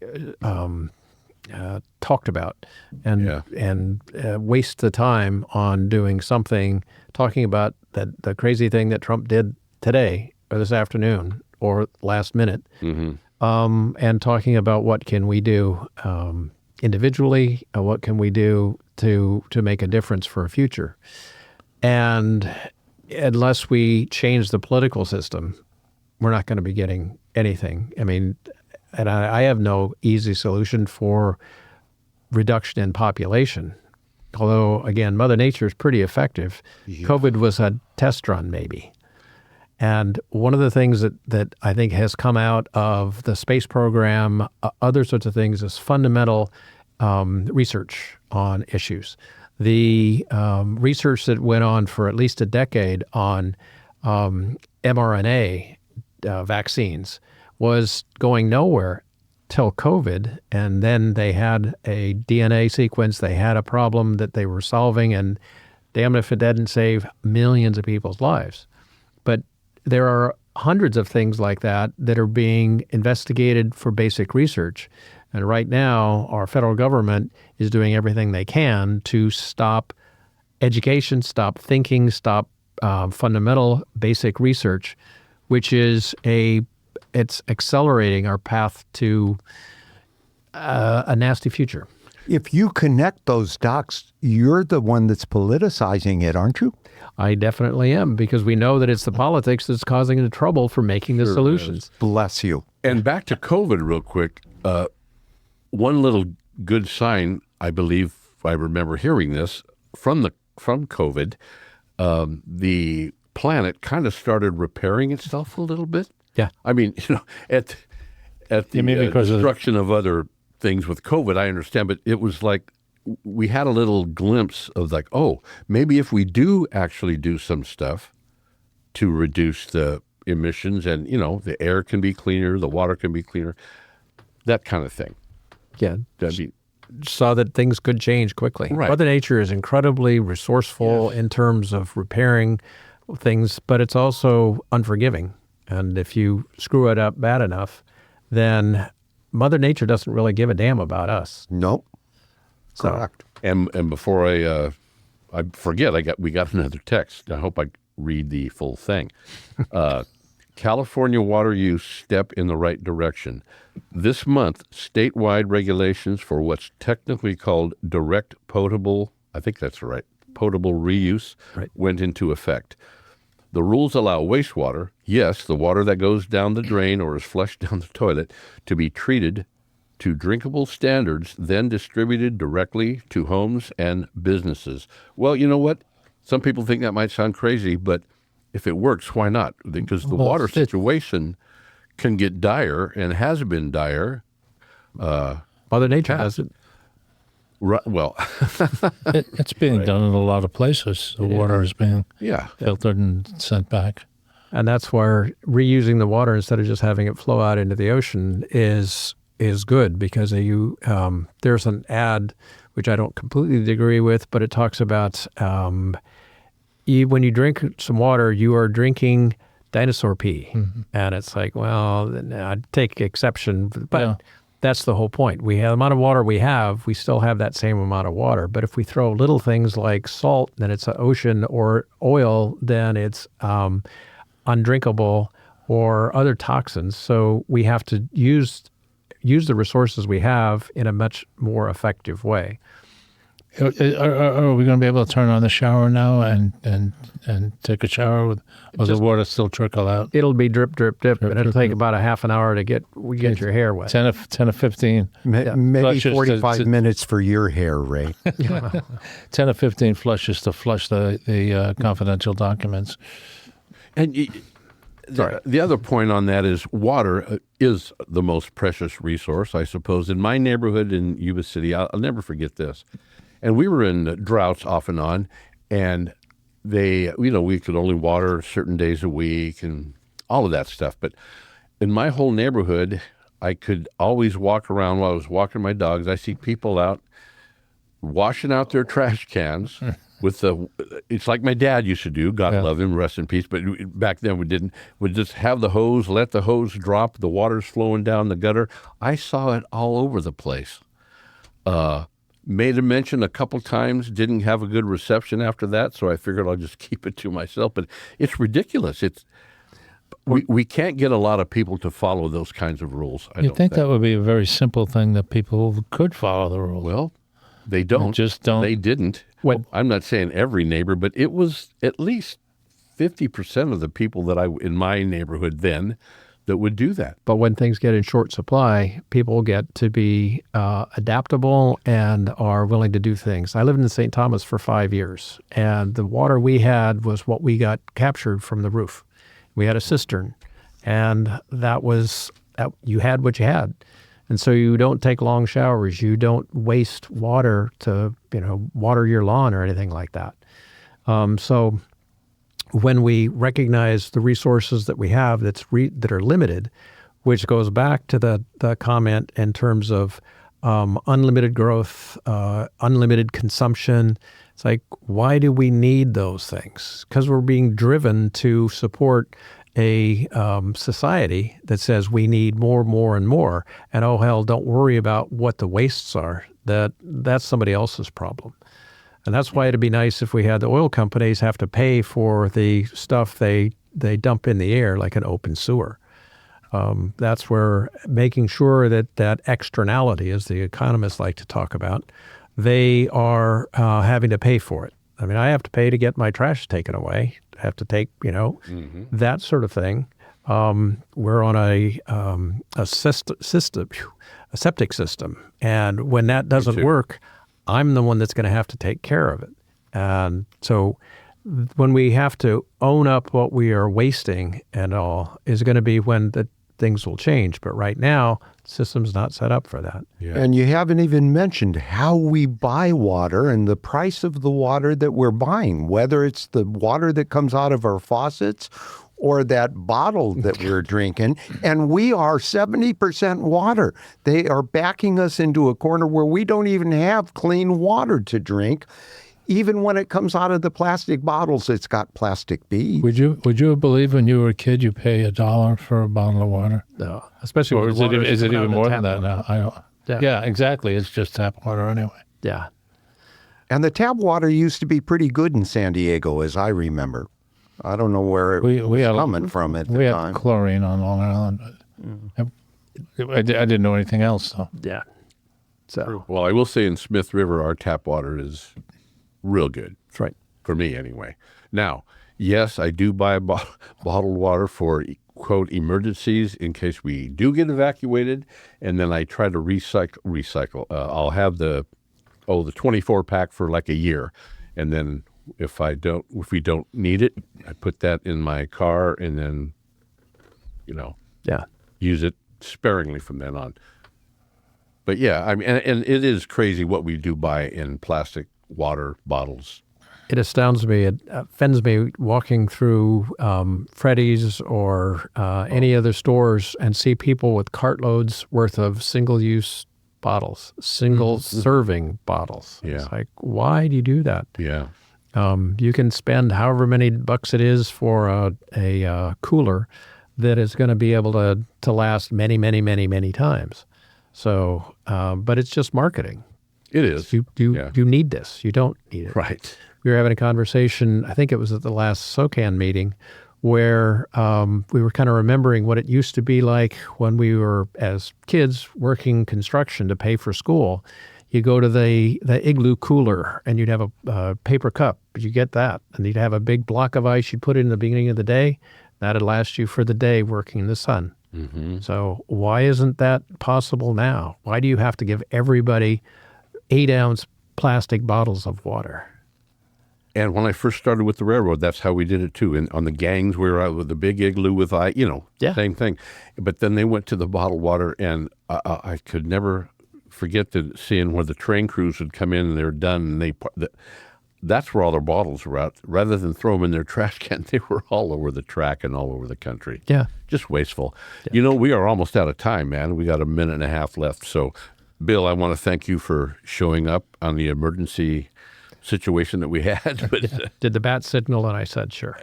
talked about, and waste the time on doing something, talking about the crazy thing that Trump did today or this afternoon or last minute. Mm-hmm. And talking about what can we do individually, what can we do to make a difference for a future. And unless we change the political system, we're not going to be getting anything. I mean, and I have no easy solution for reduction in population. Although, again, Mother Nature is pretty effective. Yeah. COVID was a test run, maybe. And one of the things that I think has come out of the space program, other sorts of things, is fundamental research on issues. The research that went on for at least a decade on mRNA vaccines was going nowhere till COVID, and then they had a DNA sequence, they had a problem that they were solving, and damn if it didn't save millions of people's lives. But there are hundreds of things like that that are being investigated for basic research. And right now, our federal government is doing everything they can to stop education, stop thinking, stop fundamental basic research, which is it's accelerating our path to a nasty future. If you connect those dots, you're the one that's politicizing it, aren't you? I definitely am, because we know that it's the politics that's causing the trouble for making the solutions. Bless you. And back to COVID real quick. One little good sign, I believe I remember hearing this from COVID, the planet kind of started repairing itself a little bit. Yeah. I mean, at the destruction of other things with COVID, I understand, but it was like we had a little glimpse of like, oh, maybe if we do actually do some stuff to reduce the emissions and, the air can be cleaner, the water can be cleaner, that kind of thing. Yeah. Saw that things could change quickly. Right. Mother Nature is incredibly resourceful in terms of repairing things, but it's also unforgiving. And if you screw it up bad enough, then Mother Nature doesn't really give a damn about us. Nope. So, Correct. And before I forget, we got another text. I hope I read the full thing. California water use step in the right direction. This month, statewide regulations for what's technically called direct potable, I think that's right, potable reuse went into effect. The rules allow wastewater, yes, the water that goes down the drain or is flushed down the toilet, to be treated to drinkable standards, then distributed directly to homes and businesses. Well, you know what? Some people think that might sound crazy, but if it works, why not? Because the water situation can get dire and has been dire. Mother Nature does it. Right, well, it's being done in a lot of places. The water is being filtered and sent back. And that's where reusing the water instead of just having it flow out into the ocean is good, because there's an ad, which I don't completely agree with, but it talks about when you drink some water, you are drinking dinosaur pee. Mm-hmm. And it's like, well, I'd take exception, but that's the whole point. The amount of water we have, we still have that same amount of water. But if we throw little things like salt, then it's an ocean, or oil, then it's undrinkable, or other toxins. So we have to use the resources we have in a much more effective way. Are we going to be able to turn on the shower now and take a shower with, or the water still trickle out? It'll be drip, drip, drip, and it'll take about a half an hour to get your hair wet. 10 to 15. Maybe 45 minutes for your hair, Ray. 10 to 15 flushes to flush the confidential documents. And the other point on that is water is the most precious resource, I suppose. In my neighborhood in Yuba City, I'll never forget this. And we were in droughts off and on, and we could only water certain days a week and all of that stuff. But in my whole neighborhood, I could always walk around while I was walking my dogs. I see people out washing out their trash cans it's like my dad used to do, God love him, rest in peace. But back then we didn't. We'd just have the hose, let the hose drop, the water's flowing down the gutter. I saw it all over the place. Made a mention a couple times, didn't have a good reception after that, so I figured I'll just keep it to myself. But it's ridiculous. We can't get a lot of people to follow those kinds of rules. I don't think that would be a very simple thing that people could follow the rules. Well, they don't. Just don't. They didn't. I'm not saying every neighbor, but it was at least 50% of the people in my neighborhood then that would do that. But when things get in short supply, people get to be adaptable and are willing to do things. I lived in St. Thomas for 5 years, and the water we had was what we got captured from the roof. We had a cistern, and you had what you had. And so you don't take long showers. You don't waste water to, water your lawn or anything like that. So when we recognize the resources that we have that are limited, which goes back to the comment in terms of unlimited growth, unlimited consumption. It's like, why do we need those things? Because we're being driven to support a society that says we need more, and more. And oh, hell, don't worry about what the wastes are. That's somebody else's problem. And that's why it'd be nice if we had the oil companies have to pay for the stuff they dump in the air, like an open sewer. That's where making sure that externality, as the economists like to talk about, they are having to pay for it. I mean, I have to pay to get my trash taken away. I have to take, that sort of thing. We're on a septic system, and when that doesn't work, I'm the one that's going to have to take care of it. And so when we have to own up what we are wasting and all is going to be when the things will change. But right now, the system's not set up for that. Yeah. And you haven't even mentioned how we buy water and the price of the water that we're buying, whether it's the water that comes out of our faucets or that bottle that we're drinking. And we are 70% water. They are backing us into a corner where we don't even have clean water to drink. Even when it comes out of the plastic bottles, it's got plastic beads. Would you believe when you were a kid you pay $1 for a bottle of water? No, especially Or with is it even more than tap that water. now? Yeah, exactly. It's just tap water anyway. Yeah. And the tap water used to be pretty good in San Diego, as I remember. I don't know where it was had, coming from at we the had time. chlorine on Long Island. I didn't know anything else, though. Yeah. So Well, I will say in Smith River, our tap water is real good. that's right. For me, anyway. Now, yes, I do buy bottled water for, quote, emergencies in case we do get evacuated, and then I try to recycle. I'll have the 24-pack for like a year, and then if we don't need it, I put that in my car, and then, Yeah. use it sparingly from then on. But yeah, I mean, and it is crazy what we do buy in plastic water bottles. It astounds me. It offends me walking through Freddy's or any other stores and see people with cartloads worth of single-use bottles, single-serving bottles. Yeah. It's like, why do you do that? Yeah. You can spend however many bucks it is for a cooler that is going to be able to last many, many, many, many times. So, but it's just marketing. It is. You need this. You don't need it. Right. We were having a conversation, I think it was at the last SOCAN meeting, where we were kind of remembering what it used to be like when we were, as kids, working construction to pay for school. You go to the igloo cooler, and you'd have a paper cup. You get that, and you'd have a big block of ice you put in the beginning of the day. That'd last you for the day working in the sun. Mm-hmm. So why isn't that possible now? Why do you have to give everybody 8-ounce plastic bottles of water? And when I first started with the railroad, that's how we did it too. And on the gangs, we were out with the big igloo with ice, same thing. But then they went to the bottled water, and I could never forget seeing where the train crews would come in and they're done, and that's where all their bottles were out. Rather than throw them in their trash can, they were all over the track and all over the country. Yeah. Just wasteful. Yeah. We are almost out of time, man. We got a minute and a half left. So, Bill, I want to thank you for showing up on the emergency situation that we had. But, Did the bat signal, and I said sure.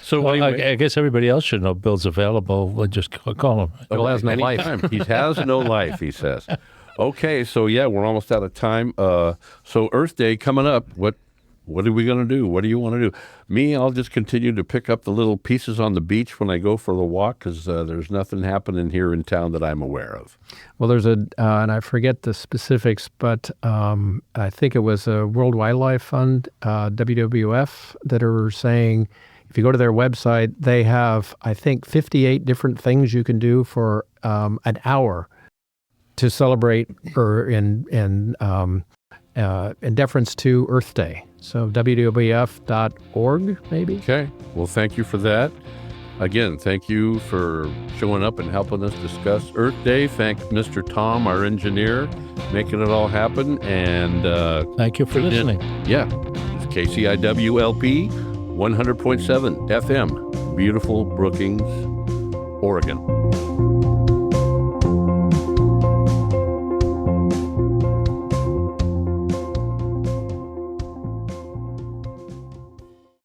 So Well, anyway, I guess everybody else should know Bill's available. We'll just call him. Bill has no life. anytime. He has no life, he says. Okay, so yeah, we're almost out of time. So Earth Day coming up. What are we going to do? What do you want to do? Me, I'll just continue to pick up the little pieces on the beach when I go for the walk, because there's nothing happening here in town that I'm aware of. Well, there's and I forget the specifics, but I think it was a World Wildlife Fund, WWF, that are saying, if you go to their website, they have, I think, 58 different things you can do for an hour to celebrate or in deference to Earth Day. So WWF.org, maybe? Okay, well, thank you for that. Again, thank you for showing up and helping us discuss Earth Day. Thank Mr. Tom, our engineer, making it all happen. And Thank you for listening. yeah, it's KCIW LP 100.7 FM, beautiful Brookings, Oregon.